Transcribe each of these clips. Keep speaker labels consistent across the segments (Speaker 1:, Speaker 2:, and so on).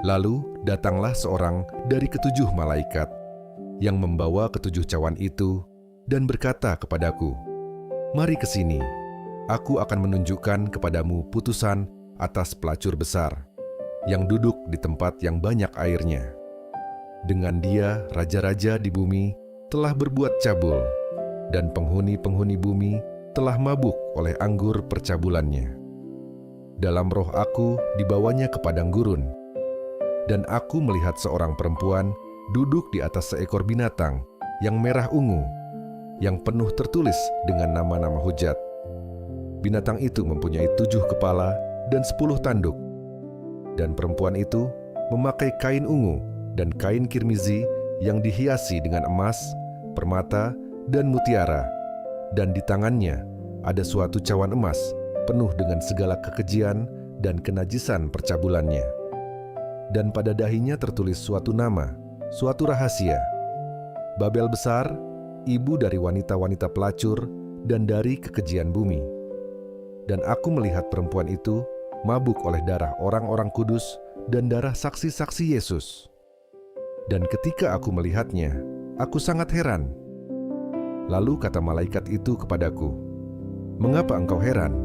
Speaker 1: Lalu datanglah seorang dari ketujuh malaikat yang membawa ketujuh cawan itu dan berkata kepadaku, "Mari ke sini, aku akan menunjukkan kepadamu putusan atas pelacur besar yang duduk di tempat yang banyak airnya. Dengan dia raja-raja di bumi telah berbuat cabul, dan penghuni-penghuni bumi telah mabuk oleh anggur percabulannya. Dalam roh aku dibawanya ke padang gurun, dan aku melihat seorang perempuan duduk di atas seekor binatang yang merah ungu, yang penuh tertulis dengan nama-nama hujat. Binatang itu mempunyai 7 kepala dan 10 tanduk, dan perempuan itu memakai kain ungu dan kain kirmizi yang dihiasi dengan emas, permata, dan mutiara, dan di tangannya ada suatu cawan emas penuh dengan segala kekejian dan kenajisan percabulannya. Dan pada dahinya tertulis suatu nama, suatu rahasia. Babel besar, ibu dari wanita-wanita pelacur dan dari kekejian bumi. Dan aku melihat perempuan itu mabuk oleh darah orang-orang kudus dan darah saksi-saksi Yesus. Dan ketika aku melihatnya, aku sangat heran. Lalu kata malaikat itu kepadaku, "Mengapa engkau heran?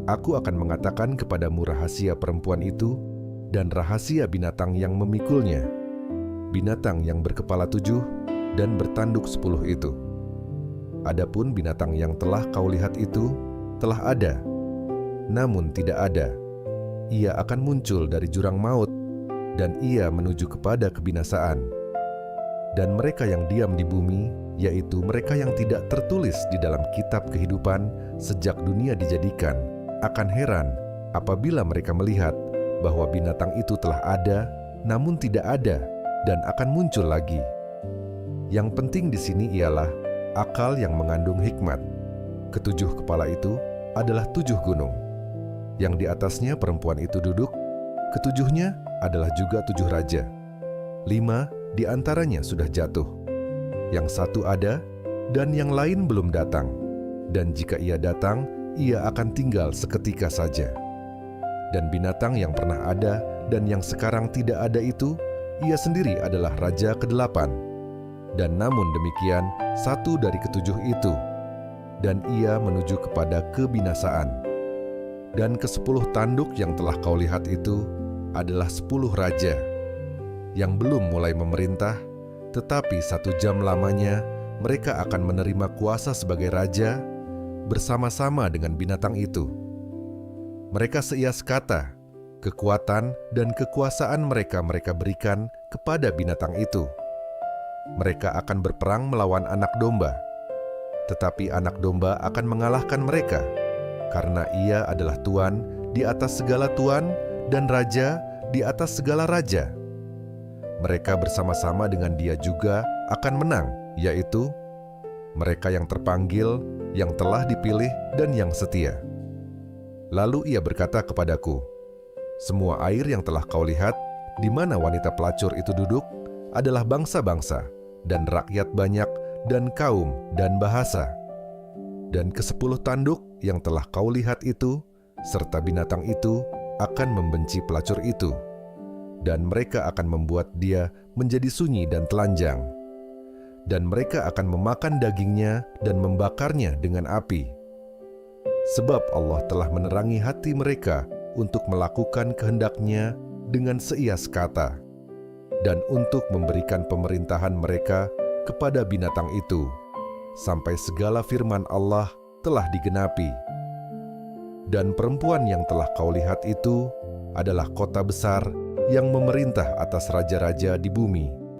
Speaker 1: Aku akan mengatakan kepadamu rahasia perempuan itu dan rahasia binatang yang memikulnya, binatang yang berkepala 7 dan bertanduk 10 itu. Adapun binatang yang telah kau lihat itu telah ada, namun tidak ada. Ia akan muncul dari jurang maut, dan ia menuju kepada kebinasaan. Dan mereka yang diam di bumi, yaitu mereka yang tidak tertulis di dalam kitab kehidupan sejak dunia dijadikan, akan heran apabila mereka melihat bahwa binatang itu telah ada, namun tidak ada, dan akan muncul lagi. Yang penting di sini ialah akal yang mengandung hikmat. Ketujuh kepala itu adalah 7 gunung. Yang di atasnya perempuan itu duduk, ketujuhnya adalah juga 7 raja. 5 di antaranya sudah jatuh. Yang satu ada, dan yang lain belum datang. Dan jika ia datang, ia akan tinggal seketika saja. Dan binatang yang pernah ada dan yang sekarang tidak ada itu, ia sendiri adalah raja ke-8. Dan namun demikian, satu dari ketujuh itu, dan ia menuju kepada kebinasaan. Dan ke-10 tanduk yang telah kau lihat itu adalah 10 raja, yang belum mulai memerintah, tetapi 1 jam lamanya mereka akan menerima kuasa sebagai raja bersama-sama dengan binatang itu. Mereka seias kata, kekuatan dan kekuasaan mereka berikan kepada binatang itu. Mereka akan berperang melawan anak domba, tetapi anak domba akan mengalahkan mereka, karena ia adalah Tuan di atas segala tuan dan raja di atas segala raja. Mereka bersama-sama dengan dia juga akan menang, yaitu mereka yang terpanggil, yang telah dipilih, dan yang setia. Lalu ia berkata kepadaku, "Semua air yang telah kau lihat, di mana wanita pelacur itu duduk, adalah bangsa-bangsa, dan rakyat banyak, dan kaum, dan bahasa. Dan ke-10 tanduk yang telah kau lihat itu, serta binatang itu, akan membenci pelacur itu, dan mereka akan membuat dia menjadi sunyi dan telanjang. Dan mereka akan memakan dagingnya dan membakarnya dengan api. Sebab Allah telah menerangi hati mereka untuk melakukan kehendak-Nya dengan seias kata, dan untuk memberikan pemerintahan mereka kepada binatang itu, sampai segala firman Allah telah digenapi. Dan perempuan yang telah kau lihat itu adalah kota besar yang memerintah atas raja-raja di bumi,